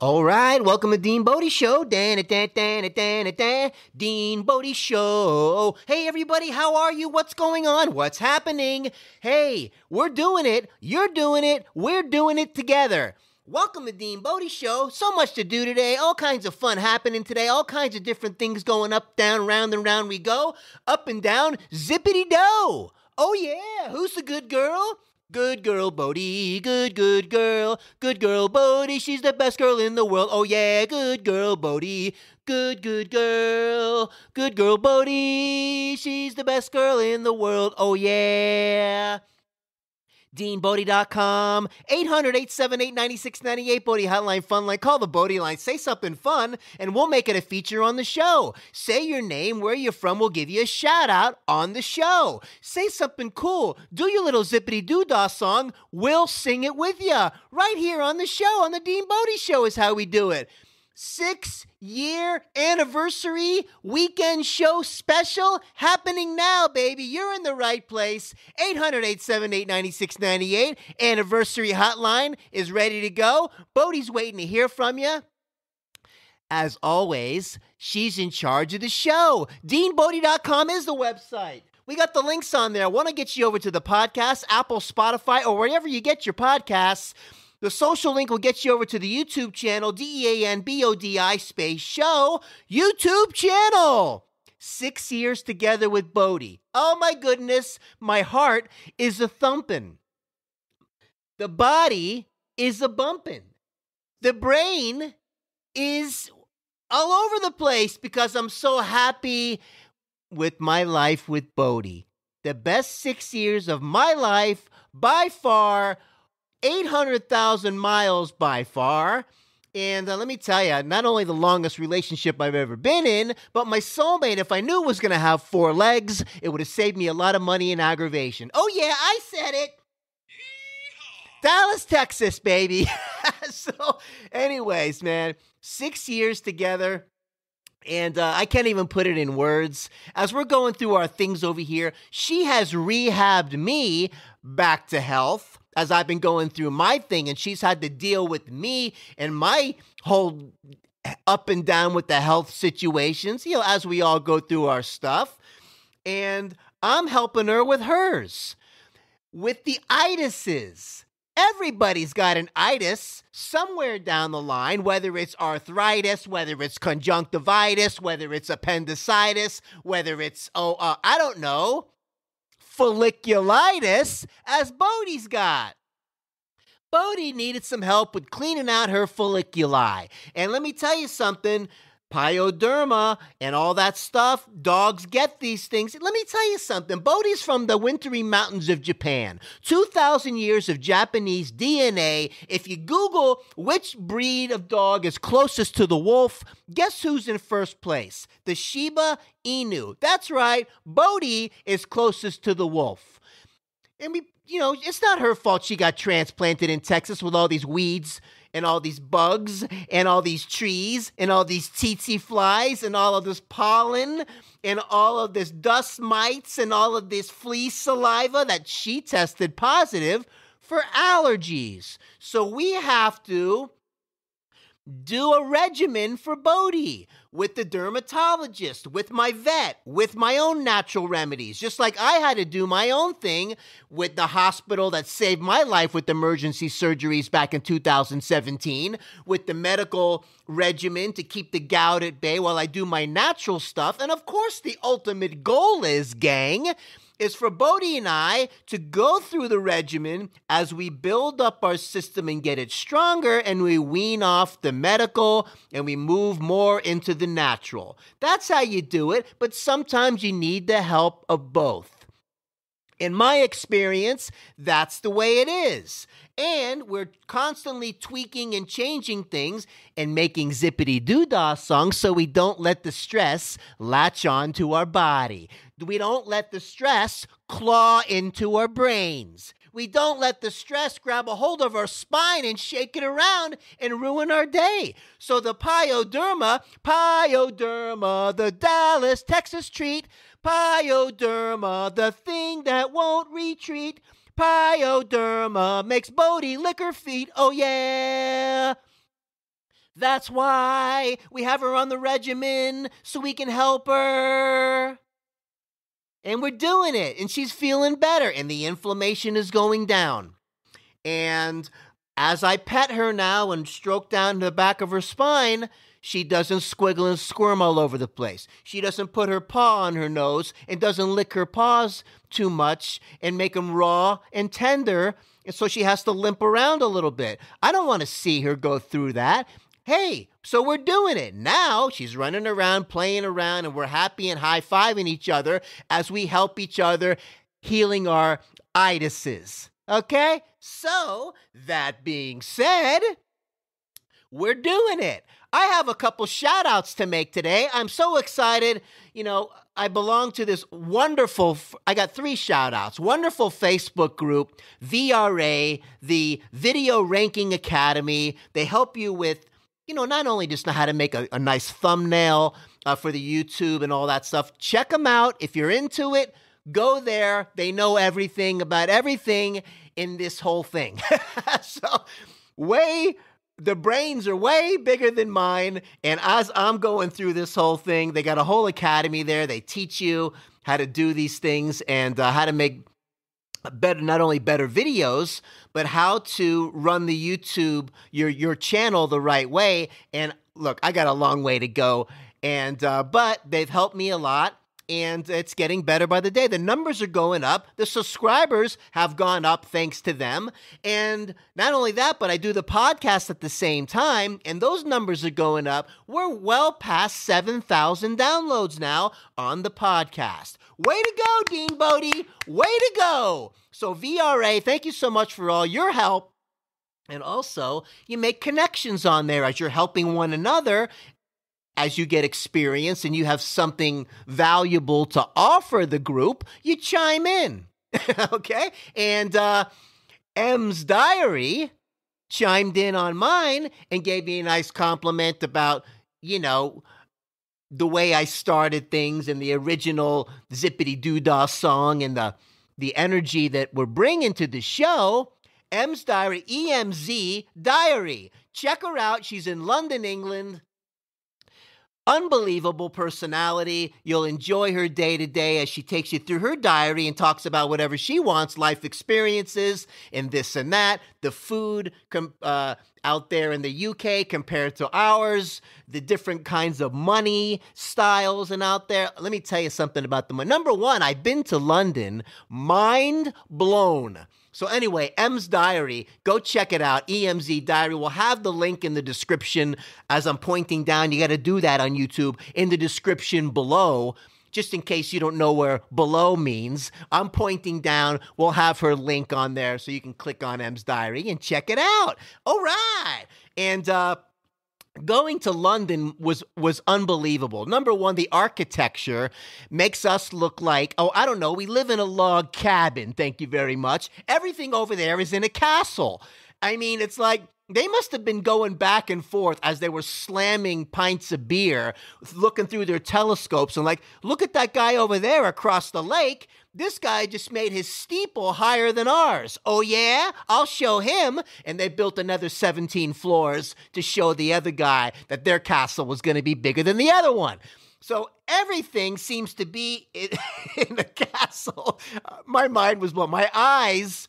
All right, welcome to DeanBodi Show. DeanBodi Show. Hey, everybody, how are you? What's going on? What's happening? Hey, we're doing it. You're doing it. We're doing it together. Welcome to DeanBodi Show. So much to do today. All kinds of fun happening today. All kinds of different things going up, down, round and round we go. Up and down, zippity-do. Oh, yeah. Who's the good girl? Good girl, Bodi, good girl. Good girl, Bodi, she's the best girl in the world. Oh yeah, good girl, Bodi, good girl. Good girl, Bodi, she's the best girl in the world. Oh yeah. DeanBodi.com, 800-878-9698, Bodi Hotline Fun Line. Call the Bodi line, say something fun, and we'll make it a feature on the show. Say your name, where you're from, we'll give you a shout out on the show. Say something cool, do your little zippity-doo-dah song, we'll sing it with you. Right here on the show, on the DeanBodi Show is how we do it. 6-year anniversary weekend show special happening now, baby. You're in the right place. 800-878-9698. Anniversary hotline is ready to go. Bodi's waiting to hear from you. As always, she's in charge of the show. DeanBodi.com is the website. We got the links on there. I want to get you over to the podcast, Apple, Spotify, or wherever you get your podcasts. The social link will get you over to the YouTube channel, DeanBodi Show YouTube channel. 6 years together with Bodi. Oh my goodness, my heart is a thumping. The body is a bumping. The brain is all over the place because I'm so happy with my life with Bodi. The best 6 years of my life by far. 800,000 miles by far. And let me tell you, not only the longest relationship I've ever been in, but my soulmate, if I knew it was going to have 4 legs, it would have saved me a lot of money and aggravation. Oh, yeah, I said it. Yeehaw. Dallas, Texas, baby. So, anyways, man, 6 years together. And I can't even put it in words. As we're going through our things over here, she has rehabbed me back to health. As I've been going through my thing, and she's had to deal with me and my whole up and down with the health situations, as we all go through our stuff. And I'm helping her with hers. With the itises. Everybody's got an itis somewhere down the line, whether it's arthritis, whether it's conjunctivitis, whether it's appendicitis, whether it's, I don't know, folliculitis, as Bodi's got. Bodi needed some help with cleaning out her folliculi. And let me tell you something, pyoderma and all that stuff, dogs get these things. Let me tell you something, Bodi's from the wintry mountains of Japan. 2,000 years of Japanese DNA. If you Google which breed of dog is closest to the wolf, guess who's in first place? The Shiba Inu. That's right, Bodi is closest to the wolf. And it's not her fault she got transplanted in Texas with all these weeds and all these bugs and all these trees and all these tsetse flies and all of this pollen and all of this dust mites and all of this flea saliva that she tested positive for allergies. So we have to do a regimen for Bodi with the dermatologist, with my vet, with my own natural remedies, just like I had to do my own thing with the hospital that saved my life with emergency surgeries back in 2017, with the medical regimen to keep the gout at bay while I do my natural stuff. And of course, the ultimate goal is, gang, is for Bodi and I to go through the regimen as we build up our system and get it stronger, and we wean off the medical and we move more into the natural. That's how you do it, but sometimes you need the help of both. In my experience, that's the way it is. And we're constantly tweaking and changing things and making zippity-doo-dah songs so we don't let the stress latch on to our body. We don't let the stress claw into our brains. We don't let the stress grab a hold of our spine and shake it around and ruin our day. So the pyoderma, the Dallas, Texas treat, pyoderma, the thing that won't retreat, pyoderma makes Bodi lick her feet, oh yeah. That's why we have her on the regimen, so we can help her. And we're doing it, and she's feeling better, and the inflammation is going down. And as I pet her now and stroke down the back of her spine, she doesn't squiggle and squirm all over the place. She doesn't put her paw on her nose and doesn't lick her paws too much and make them raw and tender, and so she has to limp around a little bit. I don't want to see her go through that. Hey, so we're doing it. Now she's running around, playing around, and we're happy and high-fiving each other as we help each other healing our itises. Okay? So, that being said, we're doing it. I have a couple shout-outs to make today. I'm so excited. You know, I belong to this wonderful, I got 3 shout-outs. Wonderful Facebook group, VRA, the Video Ranking Academy. They help you with, you know, not only just know how to make a nice thumbnail for the YouTube and all that stuff. Check them out. If you're into it, go there. They know everything about everything in this whole thing. So, the brains are way bigger than mine. And as I'm going through this whole thing, they got a whole academy there. They teach you how to do these things and how to make better, not only better videos, but how to run the YouTube, your channel the right way. And look, I got a long way to go, and but they've helped me a lot, and it's getting better by the day. The numbers are going up. The subscribers have gone up thanks to them. And not only that, but I do the podcast at the same time, and those numbers are going up. We're well past 7,000 downloads now on the podcast. Way to go, DeanBodi. Way to go. So VRA, thank you so much for all your help. And also, you make connections on there as you're helping one another. As you get experience and you have something valuable to offer the group, you chime in. Okay? And M's Diary chimed in on mine and gave me a nice compliment about, you know, the way I started things and the original Zippity Doodah song and the energy that we're bringing to the show. M's Diary, EMZ Diary. Check her out. She's in London, England. Unbelievable personality. You'll enjoy her day to day as she takes you through her diary and talks about whatever she wants, life experiences and this and that, the food out there in the UK compared to ours, the different kinds of money styles and out there. Let me tell you something about them. Number one, I've been to London, mind blown. So anyway, M's Diary, go check it out, EMZ Diary. We'll have the link in the description as I'm pointing down. You got to do that on YouTube in the description below, just in case you don't know where below means. I'm pointing down. We'll have her link on there so you can click on M's Diary and check it out. All right. And going to London was unbelievable. Number one, the architecture makes us look like, I don't know, we live in a log cabin, thank you very much. Everything over there is in a castle. I mean, it's like they must have been going back and forth as they were slamming pints of beer, looking through their telescopes and like, look at that guy over there across the lake. This guy just made his steeple higher than ours. Oh, yeah? I'll show him. And they built another 17 floors to show the other guy that their castle was going to be bigger than the other one. So everything seems to be in the castle. My mind was blown. My eyes,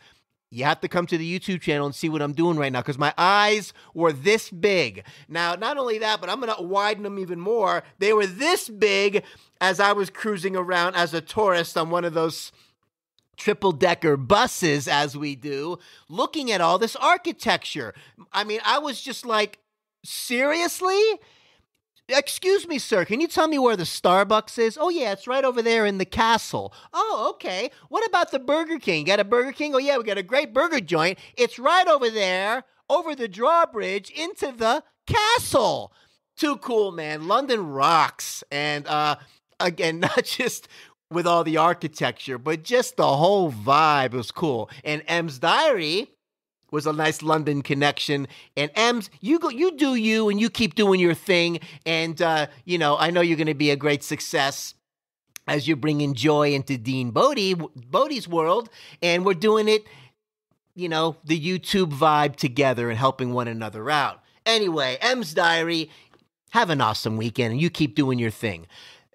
you have to come to the YouTube channel and see what I'm doing right now because my eyes were this big. Now, not only that, but I'm going to widen them even more. They were this big as I was cruising around as a tourist on one of those triple-decker buses, as we do, looking at all this architecture. I mean, I was just like, seriously? Excuse me, sir, can you tell me where the Starbucks is? Oh, yeah, it's right over there in the castle. Oh, okay. What about the Burger King? Got a Burger King? Oh, yeah, we got a great burger joint. It's right over there, over the drawbridge, into the castle. Too cool, man. London rocks. And, again, not just with all the architecture, but just the whole vibe was cool. And M's Diary was a nice London connection. And Ems, you do you, and you keep doing your thing. And, I know you're going to be a great success as you're bringing joy into Bodi's world. And we're doing it, the YouTube vibe together and helping one another out. Anyway, M's Diary, have an awesome weekend, and you keep doing your thing.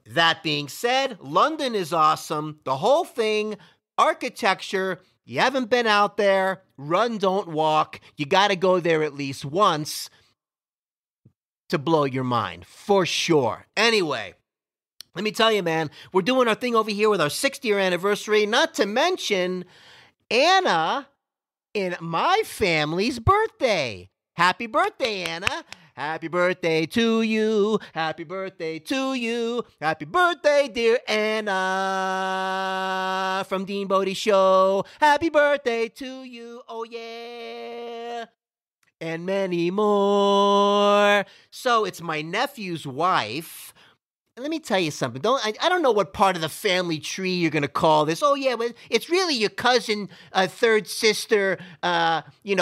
That being said, London is awesome. The whole thing, architecture, you haven't been out there, run, don't walk. You got to go there at least once to blow your mind, for sure. Anyway, let me tell you, man, we're doing our thing over here with our 60th anniversary, not to mention Anna in my family's birthday. Happy birthday, Anna. Happy birthday to you. Happy birthday to you. Happy birthday, dear Anna from DeanBodi Show. Happy birthday to you. Oh, yeah. And many more. So it's my nephew's wife. And let me tell you something. I don't know what part of the family tree you're going to call this. Oh, yeah, but it's really your cousin, third sister,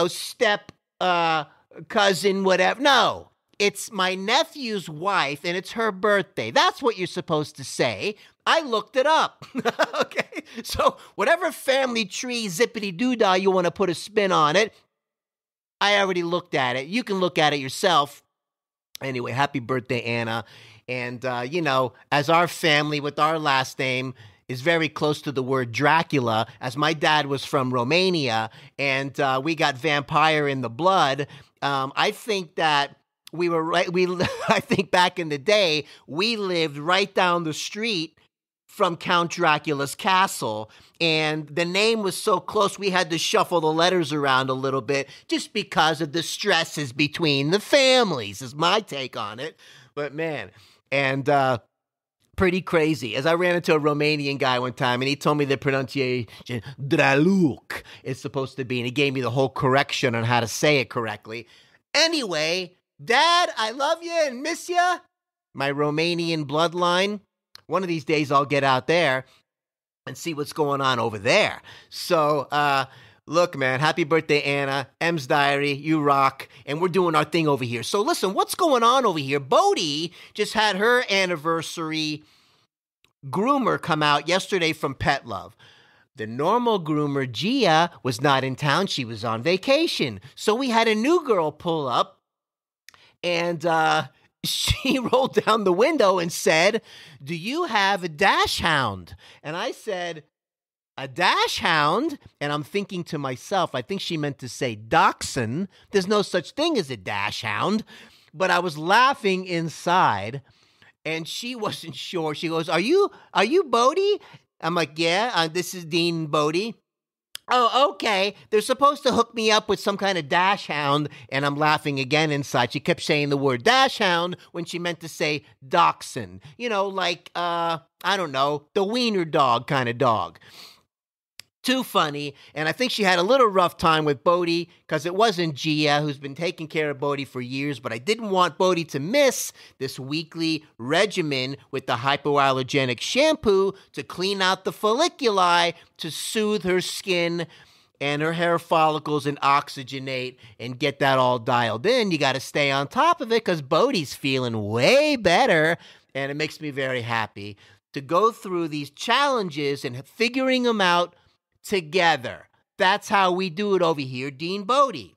step cousin, whatever. No, it's my nephew's wife, and it's her birthday. That's what you're supposed to say. I looked it up. Okay, so whatever family tree zippity-doo-dah you want to put a spin on it, I already looked at it. You can look at it yourself. Anyway, happy birthday, Anna. And, as our family with our last name is very close to the word Dracula, as my dad was from Romania, and we got vampire in the blood, I think that we were right. I think back in the day, we lived right down the street from Count Dracula's castle, and the name was so close we had to shuffle the letters around a little bit just because of the stresses between the families, is my take on it. But man, and pretty crazy. As I ran into a Romanian guy one time, and he told me the pronunciation, Draluk, is supposed to be, and he gave me the whole correction on how to say it correctly. Anyway, Dad, I love you and miss you. My Romanian bloodline. One of these days I'll get out there and see what's going on over there. So, look, man, happy birthday, Anna. M's Diary, you rock. And we're doing our thing over here. So listen, what's going on over here? Bodi just had her anniversary groomer come out yesterday from Pet Love. The normal groomer, Gia, was not in town. She was on vacation. So we had a new girl pull up, and she rolled down the window and said, "Do you have a dash hound?" And I said, "A dash hound?" And I'm thinking to myself, I think she meant to say dachshund. There's no such thing as a dash hound. But I was laughing inside, and she wasn't sure. She goes, Are you Bodi? I'm like, yeah, this is DeanBodi. Oh, okay. They're supposed to hook me up with some kind of dash hound, and I'm laughing again inside. She kept saying the word dash hound when she meant to say dachshund. Like, I don't know, the wiener dog kind of dog. Too funny, and I think she had a little rough time with Bodi because it wasn't Gia, who's been taking care of Bodi for years, but I didn't want Bodi to miss this weekly regimen with the hypoallergenic shampoo to clean out the folliculi, to soothe her skin and her hair follicles and oxygenate and get that all dialed in. You got to stay on top of it because Bodi's feeling way better, and it makes me very happy to go through these challenges and figuring them out together. That's how we do it over here, DeanBodi.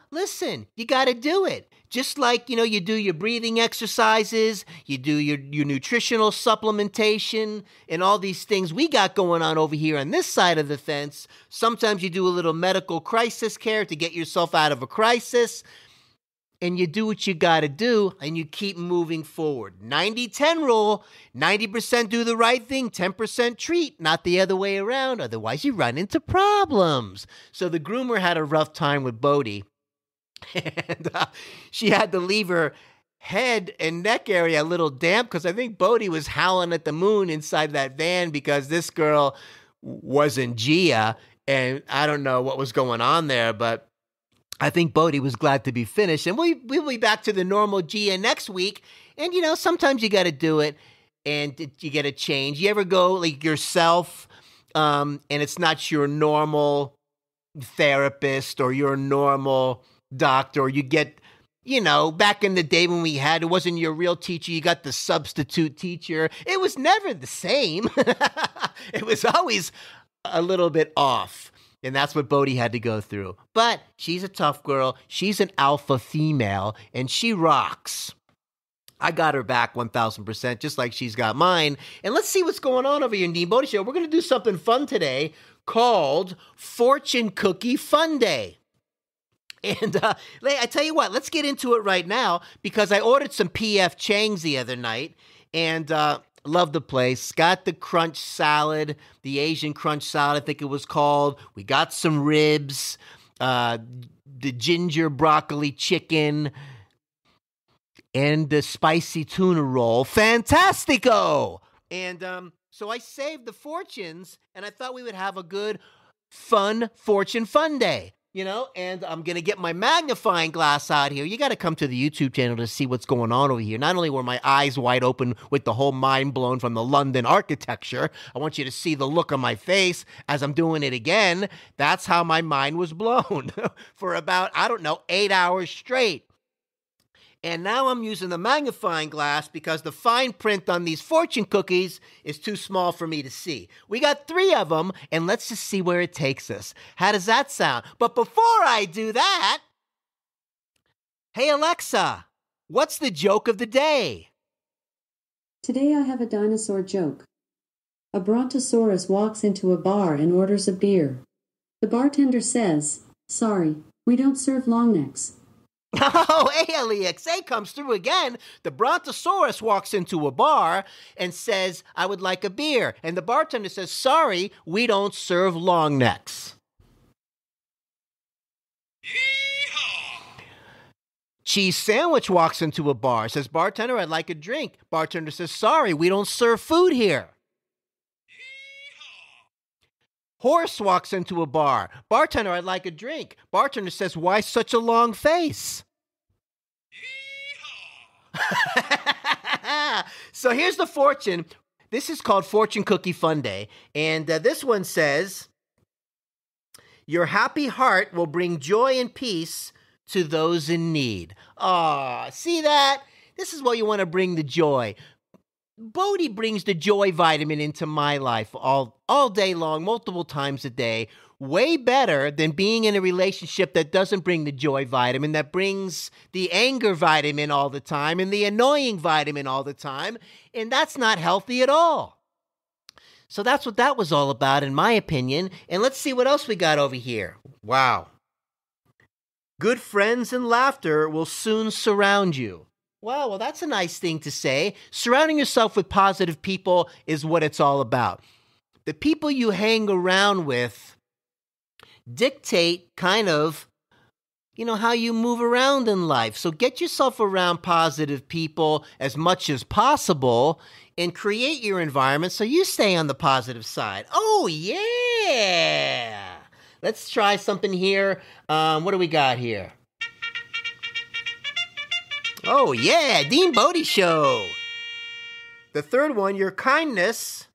Listen, you got to do it. Just like, you do your breathing exercises, you do your nutritional supplementation, and all these things we got going on over here on this side of the fence. Sometimes you do a little medical crisis care to get yourself out of a crisis. And you do what you got to do, and you keep moving forward. 90-10 rule, 90% do the right thing, 10% treat, not the other way around. Otherwise, you run into problems. So the groomer had a rough time with Bodi, and she had to leave her head and neck area a little damp because I think Bodi was howling at the moon inside that van because this girl wasn't Gia, and I don't know what was going on there, but I think Bodi was glad to be finished, and we'll be back to the normal Gia next week. And, sometimes you got to do it, and you get a change. You ever go, like, yourself, and it's not your normal therapist or your normal doctor, or you get, back in the day when we had, it wasn't your real teacher, you got the substitute teacher. It was never the same. It was always a little bit off. And that's what Bodi had to go through. But she's a tough girl. She's an alpha female, and she rocks. I got her back 1,000%, just like she's got mine. And let's see what's going on over here in DeanBodi Show. We're going to do something fun today called Fortune Cookie Fun Day. And I tell you what, let's get into it right now because I ordered some P.F. Chang's the other night and love the place. Got the crunch salad, the Asian crunch salad, I think it was called. We got some ribs, the ginger broccoli chicken, and the spicy tuna roll. Fantastico! And so I saved the fortunes, and I thought we would have a good, fun Fortune Fun Day. You know, and I'm going to get my magnifying glass out here. You got to come to the YouTube channel to see what's going on over here. Not only were my eyes wide open with the whole mind blown from the London architecture, I want you to see the look on my face as I'm doing it again. That's how my mind was blown for about, 8 hours straight. And now I'm using the magnifying glass because the fine print on these fortune cookies is too small for me to see. We got 3 of them, and let's just see where it takes us. How does that sound? But before I do that, hey Alexa, what's the joke of the day? Today I have a dinosaur joke. A brontosaurus walks into a bar and orders a beer. The bartender says, "Sorry, we don't serve long necks." Oh, ALEXA comes through again. The brontosaurus walks into a bar and says, "I would like a beer." And the bartender says, "Sorry, we don't serve long necks." Yeehaw! Cheese sandwich walks into a bar, says, "Bartender, I'd like a drink." Bartender says, "Sorry, we don't serve food here." Horse walks into a bar. "Bartender, I'd like a drink." Bartender says, "Why such a long face?" So here's the fortune. This is called Fortune Cookie Fun Day. And this one says, "Your happy heart will bring joy and peace to those in need." Aw, see that? This is what you want to bring the joy. Bodi brings the joy vitamin into my life all day long, multiple times a day. Way better than being in a relationship that doesn't bring the joy vitamin, that brings the anger vitamin all the time and the annoying vitamin all the time. And that's not healthy at all. So that's what that was all about, in my opinion. And let's see what else we got over here. Wow. Good friends and laughter will soon surround you. Wow, well, that's a nice thing to say. Surrounding yourself with positive people is what it's all about. The people you hang around with dictate kind of, how you move around in life. So get yourself around positive people as much as possible and create your environment so you stay on the positive side. Oh, yeah. Let's try something here. What do we got here? Oh, yeah, DeanBodi Show. The third one, your kindness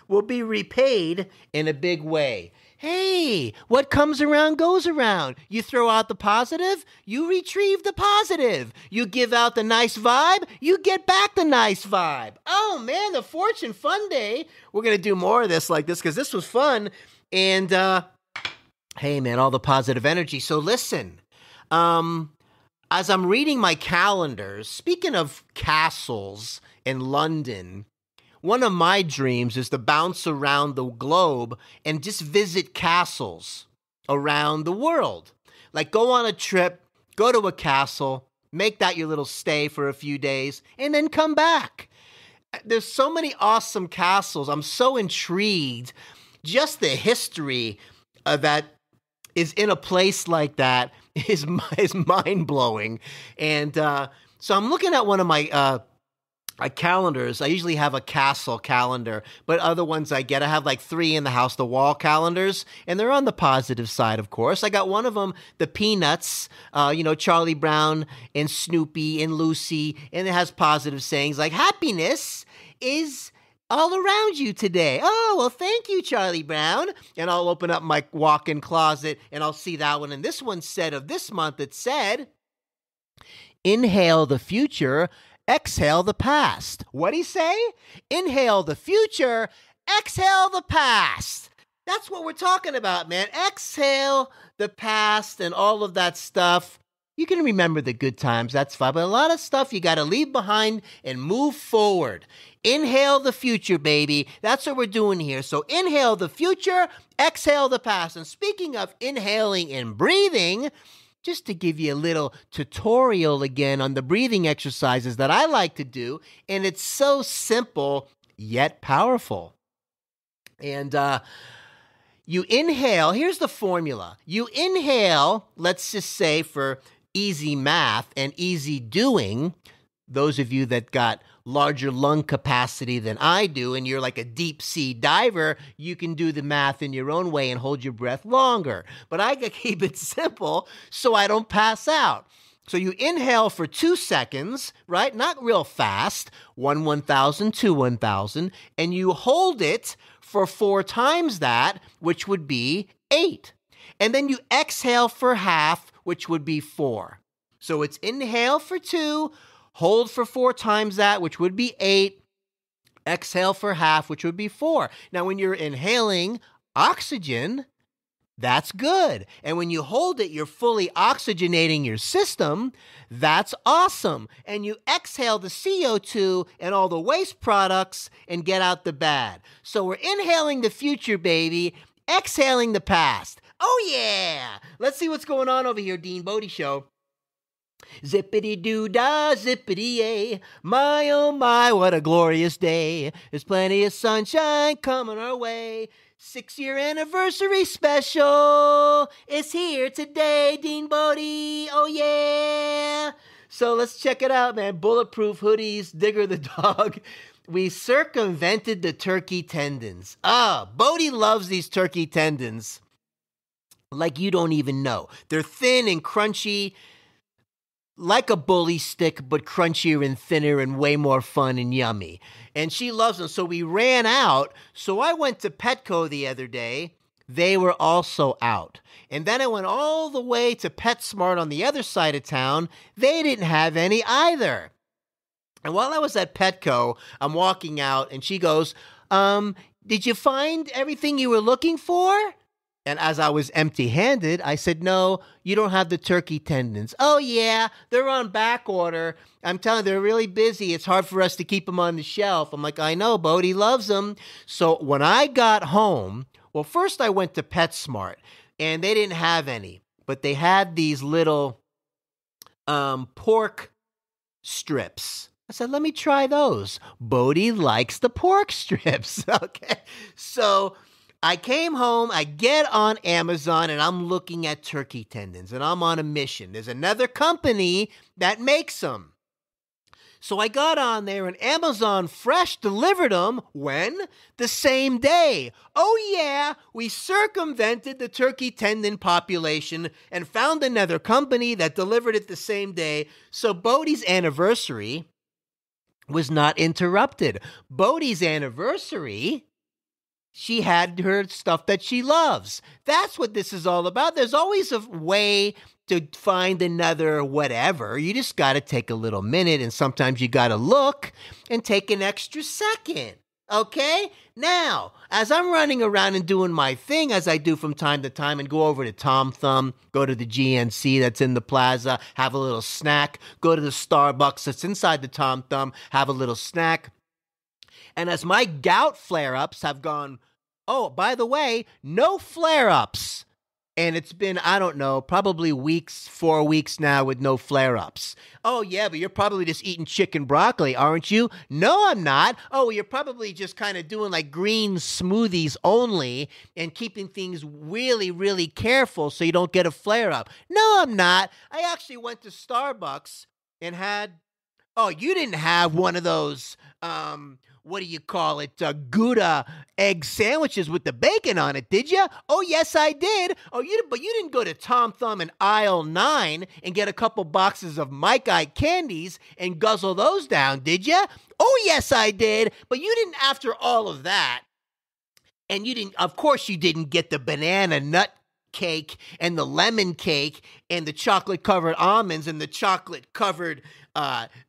will be repaid in a big way. Hey, what comes around goes around. You throw out the positive, you retrieve the positive. You give out the nice vibe, you get back the nice vibe. Oh, man, the Fortune Fun Day. We're going to do more of this like this because this was fun. And, hey, man, all the positive energy. So listen, as I'm reading my calendars, speaking of castles in London, one of my dreams is to bounce around the globe and just visit castles around the world. Like go on a trip, go to a castle, make that your little stay for a few days, and then come back. There's so many awesome castles. I'm so intrigued. Just the history of that is in a place like that is mind-blowing. And so I'm looking at one of my calendars. I usually have a castle calendar, but other ones I have like 3 in the house, the wall calendars, and they're on the positive side, of course. I got one of them, the Peanuts, Charlie Brown and Snoopy and Lucy, and it has positive sayings like happiness is all around you today. Oh, well, thank you, Charlie Brown. And I'll open up my walk-in closet and I'll see that one. And this one said of this month, it said, inhale the future, exhale the past. What'd he say? Inhale the future, exhale the past. That's what we're talking about, man. Exhale the past and all of that stuff. You can remember the good times, that's fine. But a lot of stuff you got to leave behind and move forward. Inhale the future, baby. That's what we're doing here. So inhale the future, exhale the past. And speaking of inhaling and breathing, just to give you a little tutorial again on the breathing exercises that I like to do. And it's so simple yet powerful. And you inhale. Here's the formula. You inhale, let's just say for easy math and easy doing, those of you that got larger lung capacity than I do, and you're like a deep sea diver, you can do the math in your own way and hold your breath longer. But I can keep it simple so I don't pass out. So you inhale for 2 seconds, right? Not real fast, 1,000, 2, 1,000, and you hold it for 4 times that, which would be 8. And then you exhale for half, which would be 4. So it's inhale for 2, hold for 4 times that, which would be 8. Exhale for half, which would be 4. Now, when you're inhaling oxygen, that's good. And when you hold it, you're fully oxygenating your system. That's awesome. And you exhale the CO2 and all the waste products and get out the bad. So we're inhaling the future, baby, exhaling the past. Oh, yeah. Let's see what's going on over here, DeanBodi Show. Zippity-doo-dah, zippity-yay, my oh my, what a glorious day. There's plenty of sunshine coming our way. 6-year anniversary special is here today, DeanBodi, oh yeah. So let's check it out, man. Bulletproof hoodies, Digger the dog. We circumvented the turkey tendons. Bodi loves these turkey tendons like you don't even know. They're thin and crunchy, like a bully stick, but crunchier and thinner and way more fun and yummy. And she loves them. So we ran out. So I went to Petco the other day. They were also out. And then I went all the way to PetSmart on the other side of town. They didn't have any either. And while I was at Petco, I'm walking out and she goes, did you find everything you were looking for? And as I was empty-handed, I said, no, you don't have the turkey tendons. Oh, yeah, they're on back order. I'm telling you, they're really busy. It's hard for us to keep them on the shelf. I'm like, I know, Bodi loves them. So when I got home, well, first I went to PetSmart, and they didn't have any. But they had these little pork strips. I said, let me try those. Bodi likes the pork strips. Okay, so I came home, I get on Amazon, and I'm looking at turkey tendons, and I'm on a mission. There's another company that makes them. So I got on there, and Amazon Fresh delivered them when? The same day. Oh yeah, we circumvented the turkey tendon population and found another company that delivered it the same day. So Bodi's anniversary was not interrupted. Bodi's anniversary, she had her stuff that she loves. That's what this is all about. There's always a way to find another whatever. You just got to take a little minute, and sometimes you got to look and take an extra second. Okay? Now, as I'm running around and doing my thing, as I do from time to time, and go over to Tom Thumb, go to the GNC that's in the plaza, have a little snack, go to the Starbucks that's inside the Tom Thumb, have a little snack. And as my gout flare-ups have gone, oh, by the way, no flare-ups. And it's been, I don't know, probably 4 weeks now with no flare-ups. Oh, yeah, but you're probably just eating chicken broccoli, aren't you? No, I'm not. Oh, you're probably just kind of doing like green smoothies only and keeping things really, really careful so you don't get a flare-up. No, I'm not. I actually went to Starbucks and had, oh, you didn't have one of those, what do you call it, Gouda egg sandwiches with the bacon on it, did you? Oh, yes, I did. Oh, but you didn't go to Tom Thumb in aisle 9 and get a couple boxes of Mike Ike candies and guzzle those down, did you? Oh, yes, I did. But you didn't, after all of that, and you didn't, of course, you didn't get the banana nut cake and the lemon cake and the chocolate-covered almonds and the chocolate-covered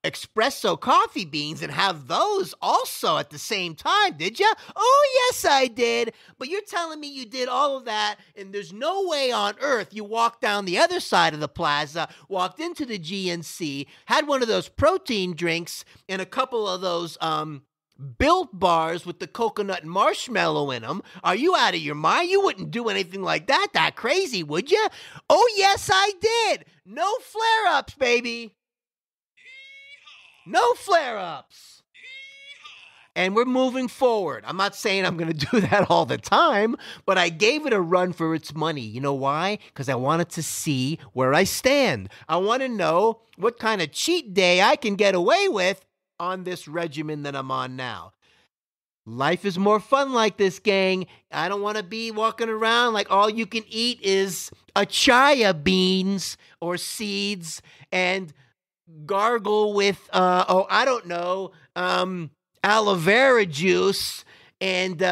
espresso coffee beans and have those also at the same time, did you? Oh, yes, I did. But you're telling me you did all of that, and there's no way on earth you walked down the other side of the plaza, walked into the GNC, had one of those protein drinks and a couple of those Built bars with the coconut and marshmallow in them. Are you out of your mind? You wouldn't do anything like that crazy, would you? Oh, yes, I did. No flare-ups, baby. No flare-ups. And we're moving forward. I'm not saying I'm going to do that all the time, but I gave it a run for its money. You know why? Because I wanted to see where I stand. I want to know what kind of cheat day I can get away with on this regimen that I'm on now. Life is more fun like this, gang. I don't want to be walking around like all you can eat is chia beans or seeds and gargle with, aloe vera juice and,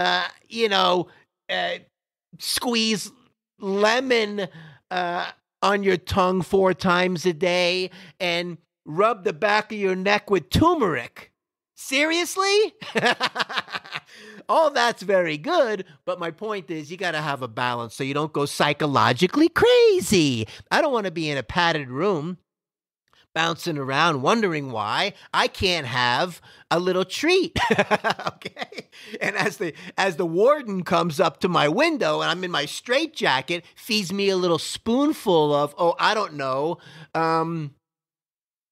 squeeze lemon on your tongue 4 times a day and rub the back of your neck with turmeric. Seriously? All that's very good, but my point is you got to have a balance so you don't go psychologically crazy. I don't want to be in a padded room bouncing around wondering why I can't have a little treat. Okay? And as the warden comes up to my window and I'm in my straitjacket, feeds me a little spoonful of,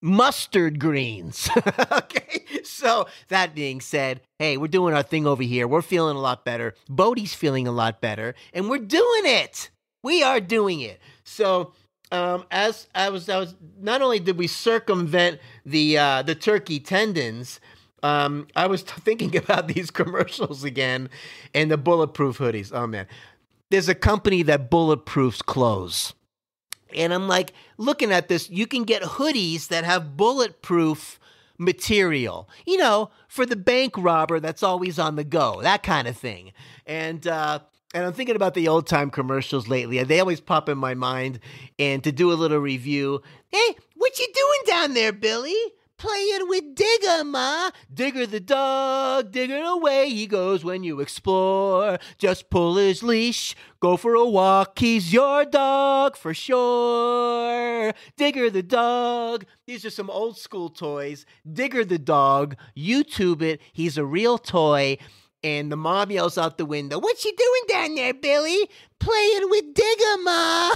mustard greens. Okay? So that being said, hey, we're doing our thing over here. We're feeling a lot better. Bodi's feeling a lot better, and we're doing it. We are doing it. So as I was not only did we circumvent the turkey tendons, I was thinking about these commercials again and the bulletproof hoodies. Oh man, there's a company that bulletproofs clothes. And I'm like, looking at this, you can get hoodies that have bulletproof material, for the bank robber that's always on the go, that kind of thing. And I'm thinking about the old time commercials lately. They always pop in my mind. And to do a little review, hey, what you doing down there, Billy? Playing with Digger, Ma. Digger the dog, Digger away he goes when you explore. Just pull his leash, go for a walk, he's your dog for sure. Digger the dog. These are some old school toys. Digger the dog, YouTube it, he's a real toy. And the mom yells out the window, what you doing down there, Billy? Playing with Digger, Ma.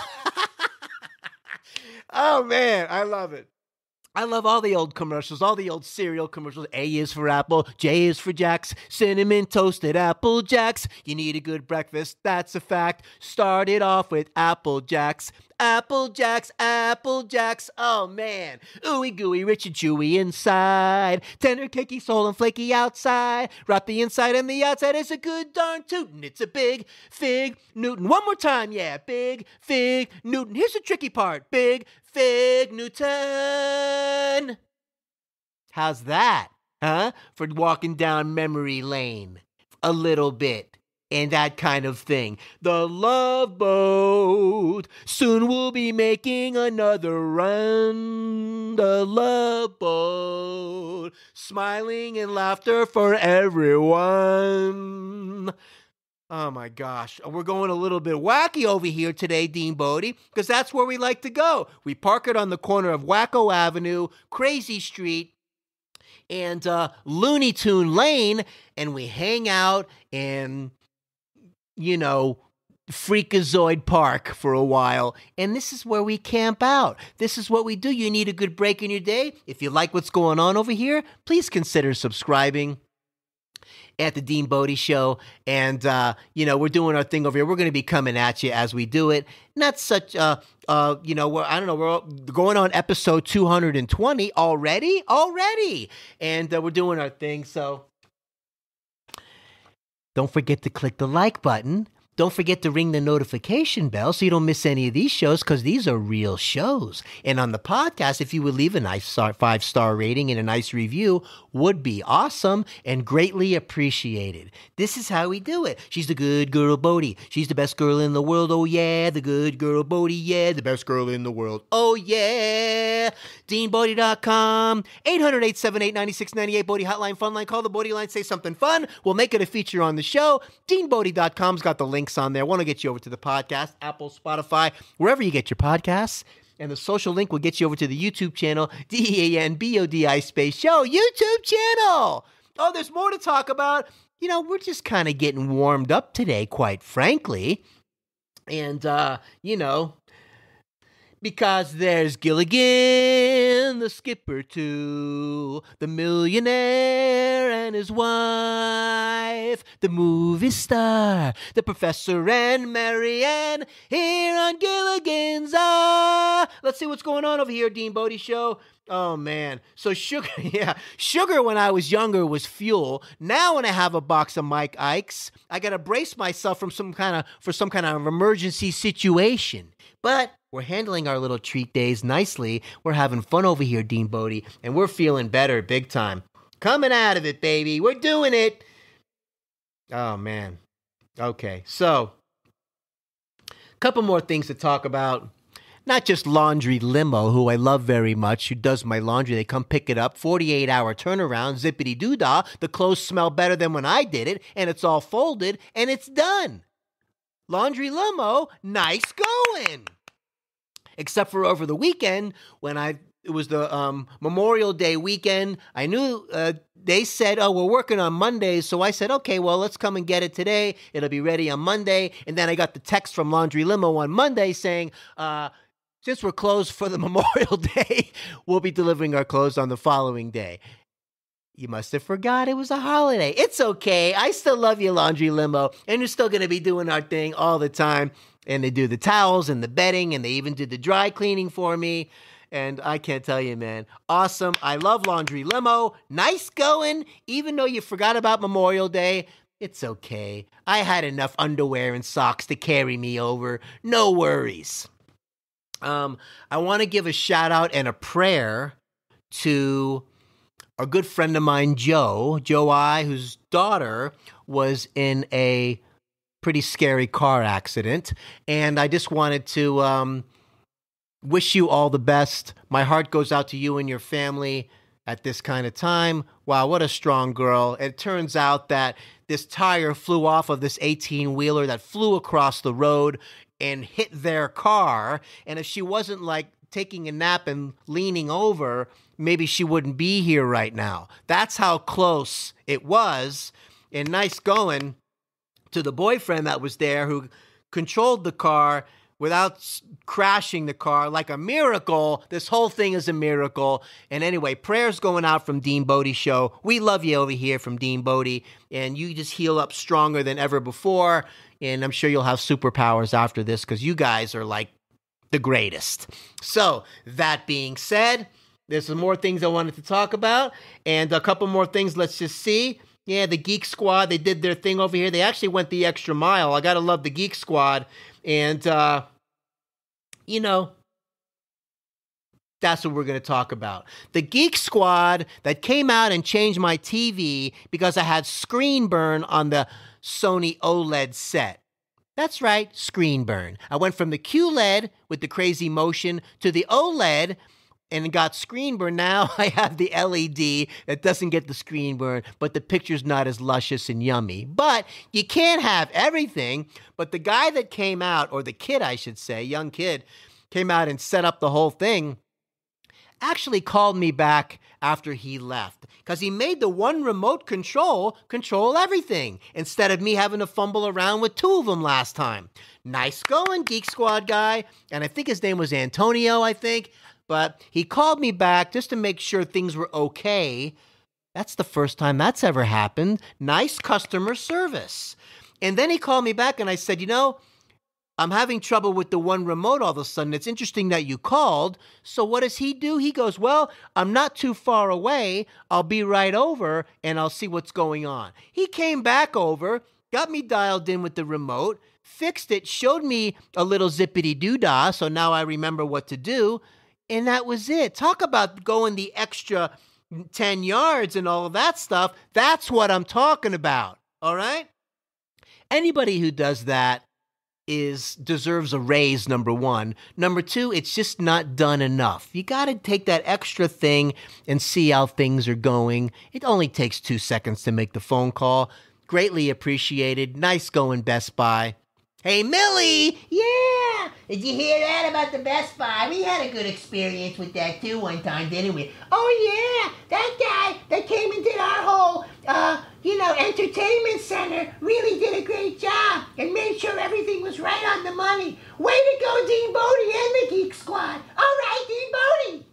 Oh, man, I love it. I love all the old commercials, all the old cereal commercials. A is for apple, J is for Jacks, cinnamon toasted Apple Jacks. You need a good breakfast, that's a fact. Start it off with Apple Jacks. Apple Jacks, Apple Jacks, oh man. Ooey gooey, rich and chewy inside. Tender, cakey, soul and flaky outside. Wrap the inside and the outside is a good darn tootin'. It's a big fig Newton. One more time, yeah. Big fig Newton. Here's the tricky part. Big fig Newton. How's that, huh? For walking down memory lane a little bit. And that kind of thing. The Love Boat. Soon we'll be making another run. The Love Boat. Smiling and laughter for everyone. Oh my gosh. We're going a little bit wacky over here today, DeanBodi, because that's where we like to go. We park it on the corner of Wacko Avenue, Crazy Street, and Looney Tune Lane, and we hang out and Freakazoid Park for a while. And this is where we camp out. This is what we do. You need a good break in your day. If you like what's going on over here, please consider subscribing at the DeanBodi Show. And, we're doing our thing over here. We're going to be coming at you as we do it. Not such, we're going on episode 220 already. And we're doing our thing. So don't forget to click the like button Don't forget to ring the notification bell so you don't miss any of these shows, because these are real shows. And on the podcast, if you would leave a nice 5-star rating and a nice review, would be awesome and greatly appreciated. This is how we do it. She's the good girl, Bodi. She's the best girl in the world. Oh, yeah. The good girl, Bodi. Yeah. The best girl in the world. Oh, yeah. DeanBodi.com. 800-878-9698. Bodi hotline, fun line. Call the Bodi line. Say something fun. We'll make it a feature on the show. DeanBodi.com's got the links on there. I want to get you over to the podcast, Apple, Spotify, wherever you get your podcasts. And the social link will get you over to the YouTube channel, DeanBodi space show, YouTube channel. Oh, there's more to talk about. You know, we're just kind of getting warmed up today, quite frankly. And, you know, because there's Gilligan, the skipper too, the millionaire and his wife, the movie star, the professor and Marianne, here on Gilligan's Eye. Let's see what's going on over here, DeanBodi Show. Oh, man. So sugar when I was younger was fuel. Now when I have a box of Mike Ikes, I got to brace myself for some kind of emergency situation. But we're handling our little treat days nicely. We're having fun over here, DeanBodi, and we're feeling better big time. Coming out of it, baby. We're doing it. Oh, man. Okay, so a couple more things to talk about. Not just Laundry Limo, who I love very much, who does my laundry. They come pick it up, 48-hour turnaround, zippity-doo-dah. The clothes smell better than when I did it, and it's all folded, and it's done. Laundry Limo, nice going. Except for over the weekend, when it was the Memorial Day weekend. I knew they said, oh, we're working on Mondays. So I said, okay, well, let's come and get it today. It'll be ready on Monday. And then I got the text from Laundry Limo on Monday saying, since we're closed for the Memorial Day, we'll be delivering our clothes on the following day. You must have forgot it was a holiday. It's okay. I still love you, Laundry Limo. And you're still going to be doing our thing all the time. And they do the towels and the bedding, and they even did the dry cleaning for me. And I can't tell you, man. Awesome. I love Laundry Limo. Nice going. Even though you forgot about Memorial Day, it's okay. I had enough underwear and socks to carry me over. No worries. I want to give a shout out and a prayer to a good friend of mine, Joe I, whose daughter was in a pretty scary car accident. And I just wanted to wish you all the best. My heart goes out to you and your family at this kind of time. Wow, what a strong girl. It turns out that this tire flew off of this 18-wheeler that flew across the road and hit their car. And if she wasn't like taking a nap and leaning over, maybe she wouldn't be here right now. That's how close it was. And nice going to the boyfriend that was there who controlled the car without crashing the car like a miracle. This whole thing is a miracle. And anyway, prayers going out from DeanBodi Show. We love you over here from DeanBodi, and you just heal up stronger than ever before. And I'm sure you'll have superpowers after this because you guys are like the greatest. So that being said, there's some more things I wanted to talk about, and a couple more things. Let's just see. Yeah, the Geek Squad, they did their thing over here. They actually went the extra mile. I got to love the Geek Squad. And, you know, that's what we're going to talk about. The Geek Squad that came out and changed my TV because I had screen burn on the Sony OLED set. That's right, screen burn. I went from the QLED with the crazy motion to the OLED and got screen burn. Now I have the LED that doesn't get the screen burn, but the picture's not as luscious and yummy. But you can't have everything. But the guy that came out, or the kid, I should say, young kid, came out and set up the whole thing, actually called me back after he left because he made the one remote control everything instead of me having to fumble around with two of them last time. Nice going, Geek Squad guy. And I think his name was Antonio, I think. But he called me back just to make sure things were okay. That's the first time that's ever happened. Nice customer service. And then he called me back and I said, you know, I'm having trouble with the one remote all of a sudden. It's interesting that you called. So what does he do? He goes, well, I'm not too far away. I'll be right over and I'll see what's going on. He came back over, got me dialed in with the remote, fixed it, showed me a little zippity-doo-dah, so now I remember what to do, and that was it. Talk about going the extra 10 yards and all of that stuff. That's what I'm talking about, all right? Anybody who does that deserves a raise, number one. Number two, it's just not done enough. You got to take that extra thing and see how things are going. It only takes 2 seconds to make the phone call. Greatly appreciated. Nice going, Best Buy. Hey, Millie! Yeah! Did you hear that about the Best Buy? We had a good experience with that, too, one time, didn't we? Oh, yeah! That guy that came and did our whole, entertainment center really did a great job and made sure everything was right on the money. Way to go, DeanBodi and the Geek Squad! All right, DeanBodi!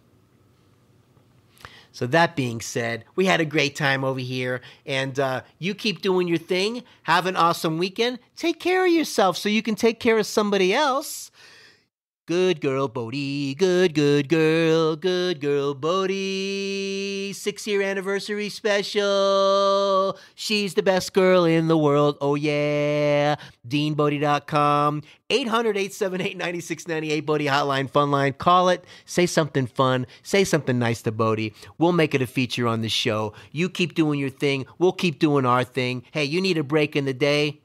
So that being said, we had a great time over here, and you keep doing your thing. Have an awesome weekend. Take care of yourself so you can take care of somebody else. Good girl, Bodi. Good girl. Good girl, Bodi. 6-year anniversary special. She's the best girl in the world. Oh, yeah. DeanBodi.com. 800-878-9698. Bodi Hotline, Fun Line. Call it. Say something fun. Say something nice to Bodi. We'll make it a feature on the show. You keep doing your thing. We'll keep doing our thing. Hey, you need a break in the day?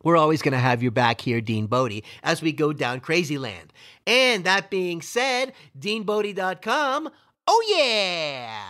We're always going to have your back here, DeanBodi, as we go down crazy land. And that being said, DeanBodi.com, oh yeah!